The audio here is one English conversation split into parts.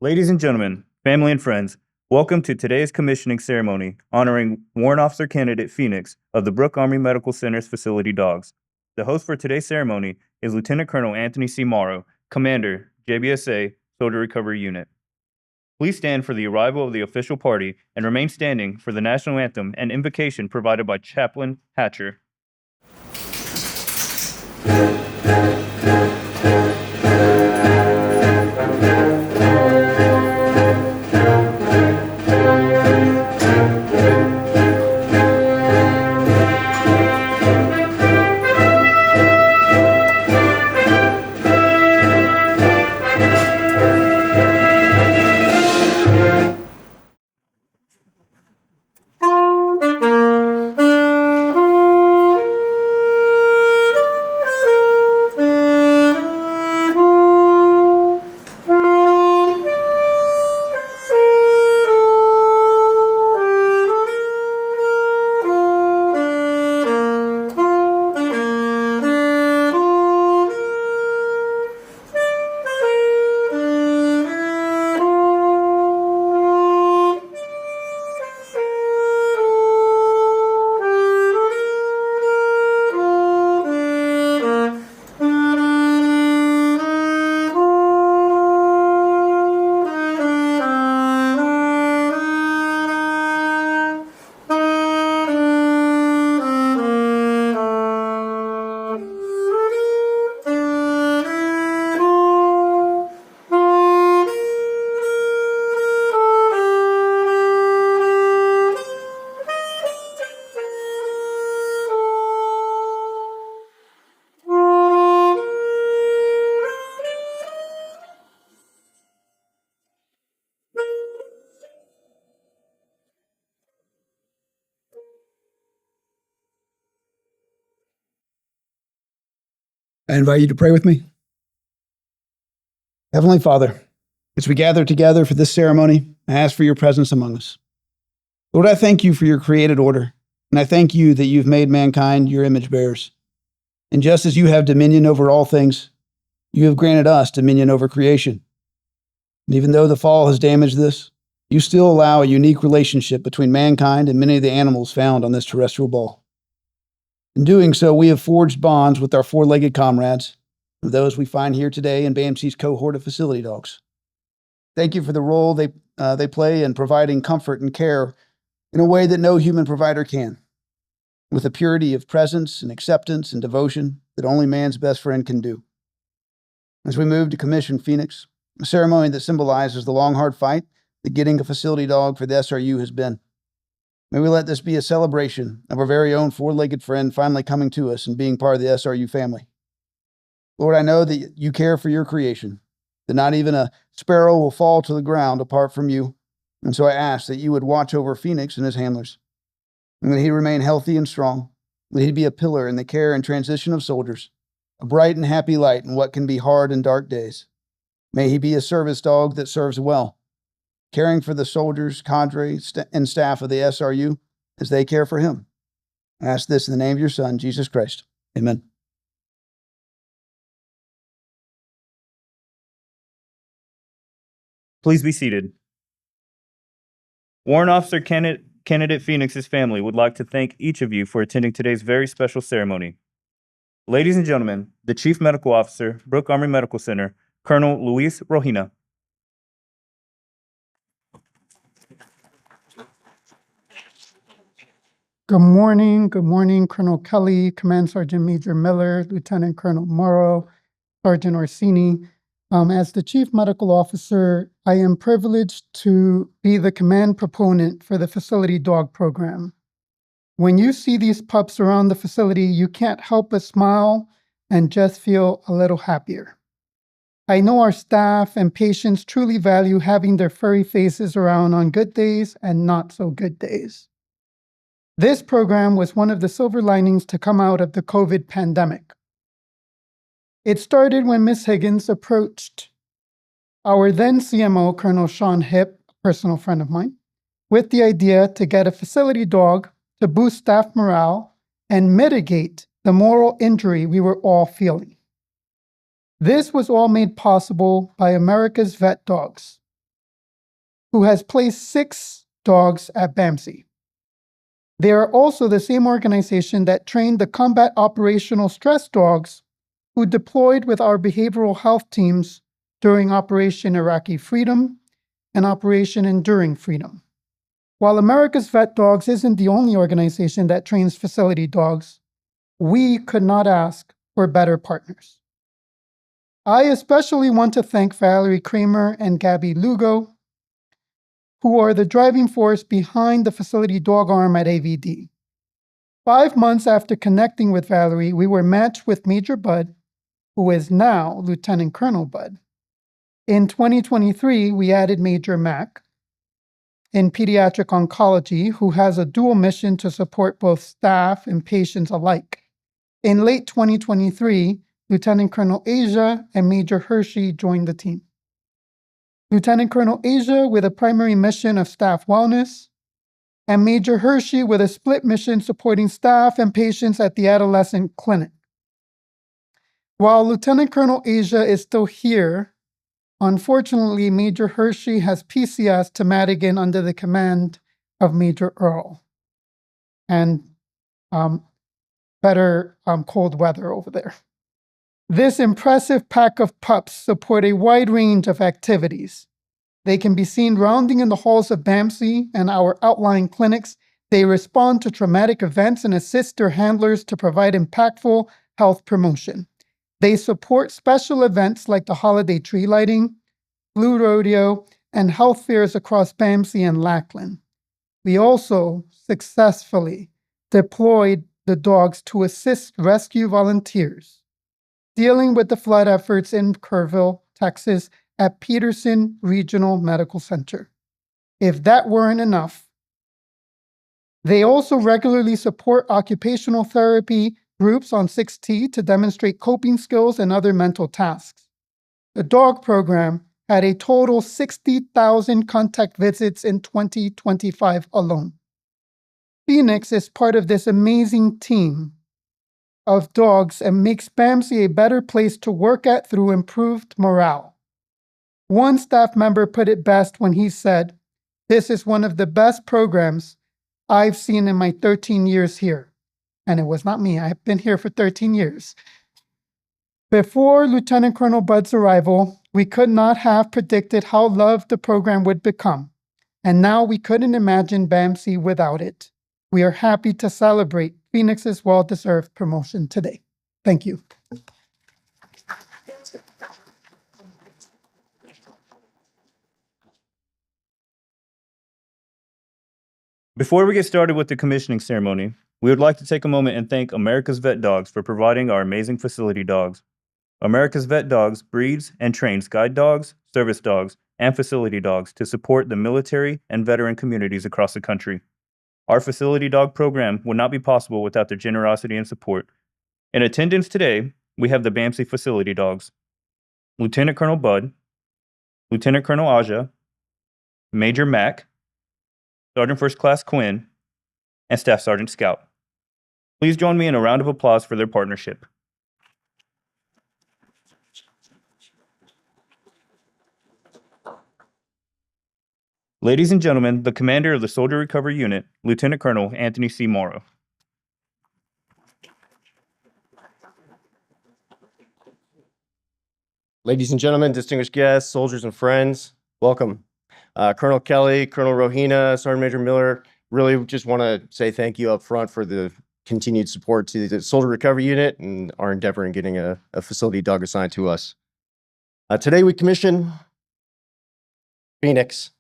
Ladies and gentlemen, family and friends, welcome to today's commissioning ceremony honoring Warrant Officer Candidate Phoenix of the Brooke Army Medical Center's facility dogs. The host for today's ceremony is Lieutenant Colonel Anthony C. Morrow, Commander, JBSA, Soldier Recovery Unit. Please stand for the arrival of the official party and remain standing for the national anthem and invocation provided by Chaplain Hatcher. I invite you to pray with me. Heavenly Father, as we gather together for this ceremony, I ask for your presence among us. Lord, I thank you for your created order, and I thank you that you've made mankind your image bearers. And just as you have dominion over all things, you have granted us dominion over creation. And even though the fall has damaged this, you still allow a unique relationship between mankind and many of the animals found on this terrestrial ball. In doing so, we have forged bonds with our four-legged comrades, those we find here today in BAMC's cohort of facility dogs. Thank you for the role they play in providing comfort and care in a way that no human provider can, with a purity of presence and acceptance and devotion that only man's best friend can do. As we move to commission Phoenix, a ceremony that symbolizes the long, hard fight that getting a facility dog for the SRU has been, may we let this be a celebration of our very own four-legged friend finally coming to us and being part of the SRU family. Lord, I know that you care for your creation, that not even a sparrow will fall to the ground apart from you. And so I ask that you would watch over Phoenix and his handlers, and that he remain healthy and strong, that he be a pillar in the care and transition of soldiers, a bright and happy light in what can be hard and dark days. May he be a service dog that serves well, caring for the soldiers, cadre, and staff of the SRU as they care for him. I ask this in the name of your Son, Jesus Christ. Amen. Please be seated. Warrant Officer Candidate Phoenix's family would like to thank each of you for attending today's very special ceremony. Ladies and gentlemen, the Chief Medical Officer, Brooke Army Medical Center, Colonel Luis Rojina. Good morning, Colonel Kelly, Command Sergeant Major Miller, Lieutenant Colonel Morrow, Sergeant Orsini. As the Chief Medical Officer, I am privileged to be the command proponent for the facility dog program. When you see these pups around the facility, you can't help but smile and just feel a little happier. I know our staff and patients truly value having their furry faces around on good days and not so good days. This program was one of the silver linings to come out of the COVID pandemic. It started when Ms. Higgins approached our then CMO, Colonel Sean Hipp, a personal friend of mine, with the idea to get a facility dog to boost staff morale and mitigate the moral injury we were all feeling. This was all made possible by America's vet dogs, who has placed 6 dogs at BAMC. They are also the same organization that trained the combat operational stress dogs who deployed with our behavioral health teams during Operation Iraqi Freedom and Operation Enduring Freedom. While America's Vet Dogs isn't the only organization that trains facility dogs, we could not ask for better partners. I especially want to thank Valerie Kramer and Gabby Lugo, who are the driving force behind the facility dog arm at AVD. 5 months after connecting with Valerie, we were matched with Major Bud, who is now Lieutenant Colonel Bud. In 2023, we added Major Mack in pediatric oncology, who has a dual mission to support both staff and patients alike. In late 2023, Lieutenant Colonel Asia and Major Hershey joined the team. Lieutenant Colonel Asia with a primary mission of staff wellness, and Major Hershey with a split mission supporting staff and patients at the adolescent clinic. While Lieutenant Colonel Asia is still here, unfortunately, Major Hershey has PCS to Madigan under the command of Major Earl. And better cold weather over there. This impressive pack of pups support a wide range of activities. They can be seen rounding in the halls of BAMC and our outlying clinics. They respond to traumatic events and assist their handlers to provide impactful health promotion. They support special events like the holiday tree lighting, Blue Rodeo, and health fairs across BAMC and Lackland. We also successfully deployed the dogs to assist rescue volunteers dealing with the flood efforts in Kerrville, Texas, at Peterson Regional Medical Center. If that weren't enough, they also regularly support occupational therapy groups on 6T to demonstrate coping skills and other mental tasks. The dog program had a total 60,000 contact visits in 2025 alone. Phoenix is part of this amazing team of dogs and makes BAMC a better place to work at through improved morale. One staff member put it best when he said, "This is one of the best programs I've seen in my 13 years here." And it was not me, I've been here for 13 years. Before Lieutenant Colonel Bud's arrival, we could not have predicted how loved the program would become. And now we couldn't imagine BAMC without it. We are happy to celebrate Phoenix's well-deserved promotion today. Thank you. Before we get started with the commissioning ceremony, we would like to take a moment and thank America's Vet Dogs for providing our amazing facility dogs. America's Vet Dogs breeds and trains guide dogs, service dogs, and facility dogs to support the military and veteran communities across the country. Our facility dog program would not be possible without their generosity and support. In attendance today, we have the BAMC facility dogs: Lieutenant Colonel Bud, Lieutenant Colonel Aja, Major Mack, Sergeant First Class Quinn, and Staff Sergeant Scout. Please join me in a round of applause for their partnership. Ladies and gentlemen, the commander of the Soldier Recovery Unit, Lieutenant Colonel Anthony C. Morrow. Ladies and gentlemen, distinguished guests, soldiers and friends, welcome. Colonel Kelly, Colonel Rohina, Sergeant Major Miller, really just want to say thank you up front for the continued support to the Soldier Recovery Unit and our endeavor in getting a facility dog assigned to us. Today we commission Phoenix.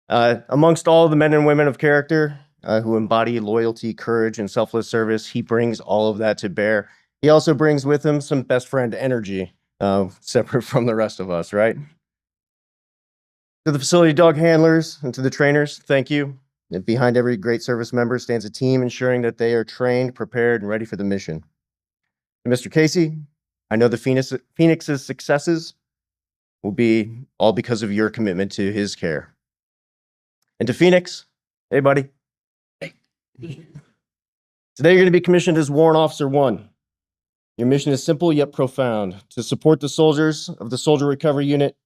Amongst all the men and women of character who embody loyalty, courage, and selfless service, he brings all of that to bear. He also brings with him some best friend energy, separate from the rest of us, right? To the facility dog handlers and to the trainers, thank you. And behind every great service member stands a team ensuring that they are trained, prepared, and ready for the mission. To Mr. Casey, I know the Phoenix's successes will be all because of your commitment to his care. And to Phoenix, hey buddy. Hey. Today you're going to be commissioned as Warrant Officer 1. Your mission is simple yet profound: to support the soldiers of the Soldier Recovery Unit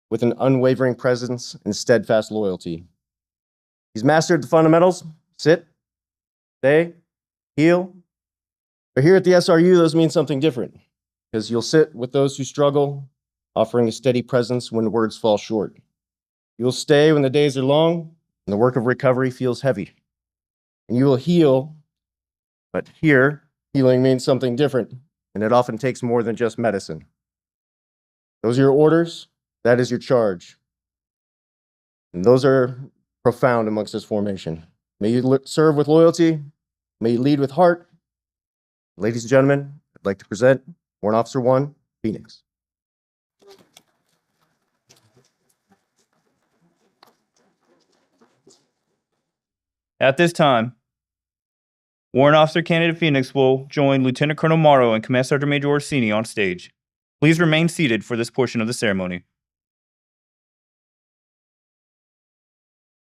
with an unwavering presence and steadfast loyalty. He's mastered the fundamentals: sit, stay, heal. But here at the SRU, those mean something different, because you'll sit with those who struggle, offering a steady presence when words fall short. You'll stay when the days are long and the work of recovery feels heavy. And you will heal, but here, healing means something different, and it often takes more than just medicine. Those are your orders, that is your charge. And those are profound amongst this formation. May you serve with loyalty, may you lead with heart. Ladies and gentlemen, I'd like to present Warrant Officer 1, Phoenix. At this time, Warrant Officer Candidate Phoenix will join Lieutenant Colonel Morrow and Command Sergeant Major Orsini on stage. Please remain seated for this portion of the ceremony.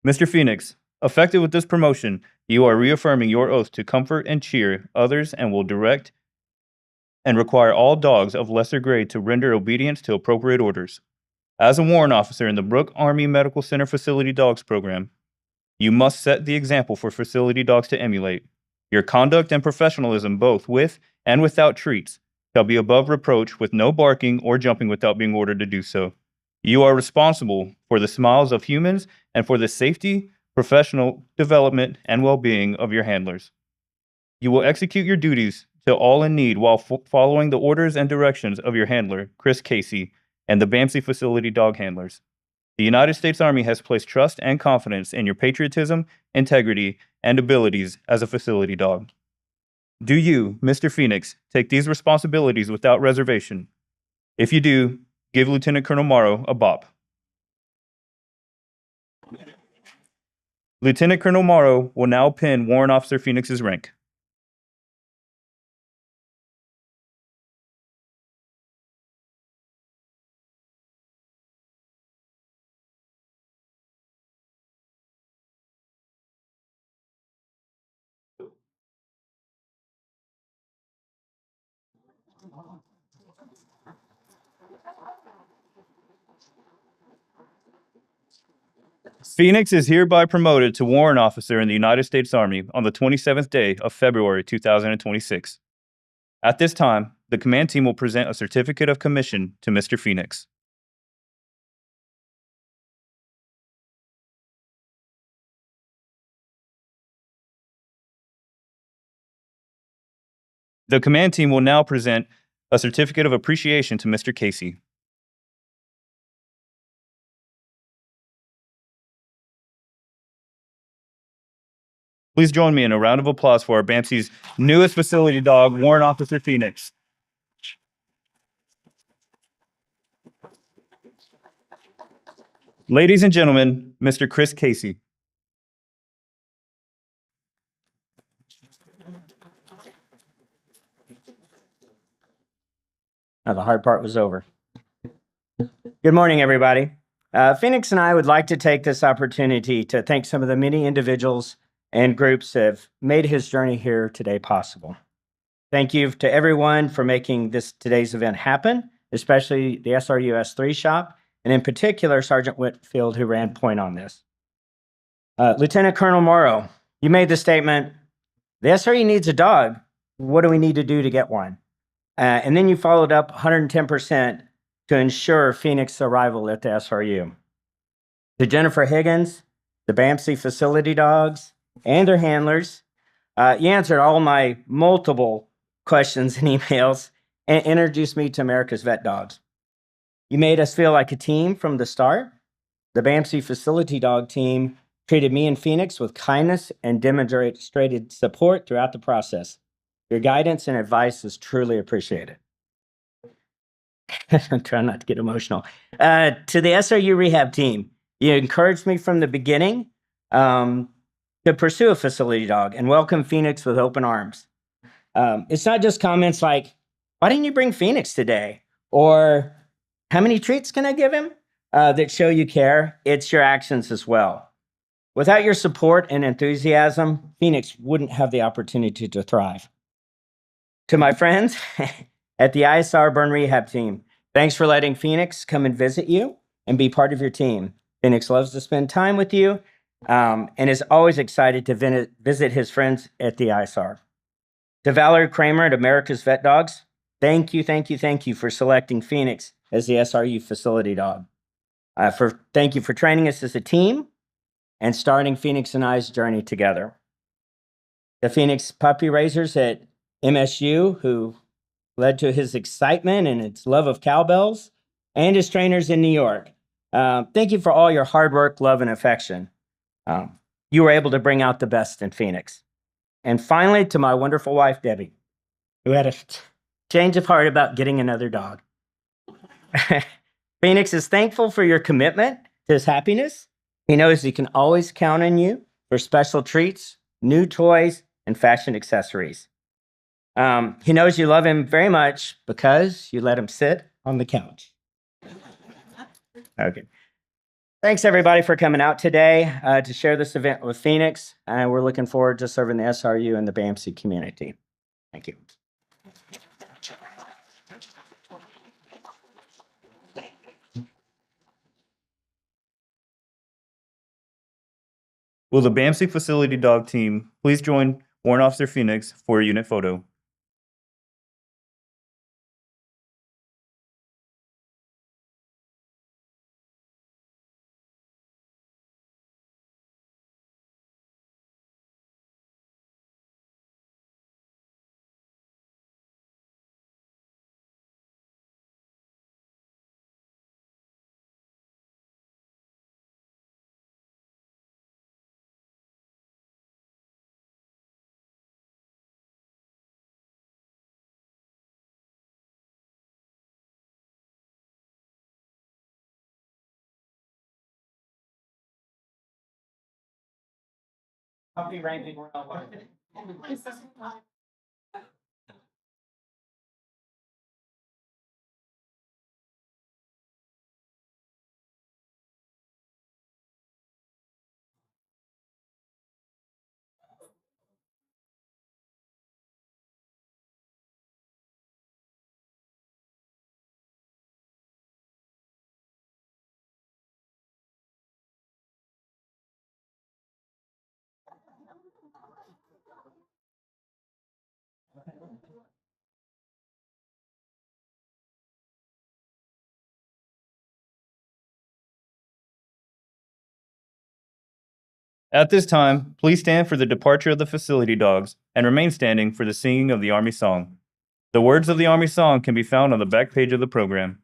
Mr. Phoenix, effective with this promotion, you are reaffirming your oath to comfort and cheer others and will direct and require all dogs of lesser grade to render obedience to appropriate orders. As a warrant officer in the Brooke Army Medical Center Facility Dogs Program, you must set the example for facility dogs to emulate. Your conduct and professionalism, both with and without treats, shall be above reproach, with no barking or jumping without being ordered to do so. You are responsible for the smiles of humans and for the safety, professional development, and well-being of your handlers. You will execute your duties to all in need while following the orders and directions of your handler, Chris Casey, and the BAMC facility dog handlers. The United States Army has placed trust and confidence in your patriotism, integrity, and abilities as a facility dog. Do you, Mr. Phoenix, take these responsibilities without reservation? If you do, give Lieutenant Colonel Morrow a bop. Lieutenant Colonel Morrow will now pin Warrant Officer Phoenix's rank. Phoenix is hereby promoted to Warrant Officer in the United States Army on the 27th day of February 2026. At this time, the command team will present a certificate of commission to Mr. Phoenix. The command team will now present a certificate of appreciation to Mr. Casey. Please join me in a round of applause for our BAMC's newest facility dog, Warrant Officer Phoenix. Ladies and gentlemen, Mr. Chris Casey. Now the hard part was over. Good morning, everybody. Phoenix and I would like to take this opportunity to thank some of the many individuals and groups that have made his journey here today possible. Thank you to everyone for making today's event happen, especially the SRU S3 shop, and in particular, Sergeant Whitfield, who ran point on this. Lieutenant Colonel Morrow, you made the statement, the SRU needs a dog. What do we need to do to get one? And then you followed up 110% to ensure Phoenix's arrival at the SRU. To Jennifer Higgins, the BAMC facility dogs, and their handlers, you answered all my multiple questions and emails and introduced me to America's vet dogs. You made us feel like a team from the start. The BAMC facility dog team treated me and Phoenix with kindness and demonstrated support throughout the process. Your guidance and advice is truly appreciated. I'm trying not to get emotional. To the SRU rehab team, you encouraged me from the beginning to pursue a facility dog and welcome Phoenix with open arms. It's not just comments like, why didn't you bring Phoenix today? Or how many treats can I give him? That show you care. It's your actions as well. Without your support and enthusiasm, Phoenix wouldn't have the opportunity to thrive. To my friends at the ISR Burn Rehab team, thanks for letting Phoenix come and visit you and be part of your team. Phoenix loves to spend time with you and is always excited to visit his friends at the ISR. To Valerie Kramer at America's Vet Dogs, thank you for selecting Phoenix as the SRU facility dog. Thank you for training us as a team and starting Phoenix and I's journey together. The Phoenix puppy raisers at MSU, who led to his excitement and his love of cowbells, and his trainers in New York. Thank you for all your hard work, love, and affection. You were able to bring out the best in Phoenix. And finally, to my wonderful wife, Debbie, who had a change of heart about getting another dog. Phoenix is thankful for your commitment to his happiness. He knows he can always count on you for special treats, new toys, and fashion accessories. He knows you love him very much because you let him sit on the couch. Okay. Thanks, everybody, for coming out today to share this event with Phoenix. And we're looking forward to serving the SRU and the BAMC community. Thank you. Will the BAMC facility dog team please join Warrant Officer Phoenix for a unit photo? At this time, please stand for the departure of the facility dogs and remain standing for the singing of the Army song. The words of the Army song can be found on the back page of the program.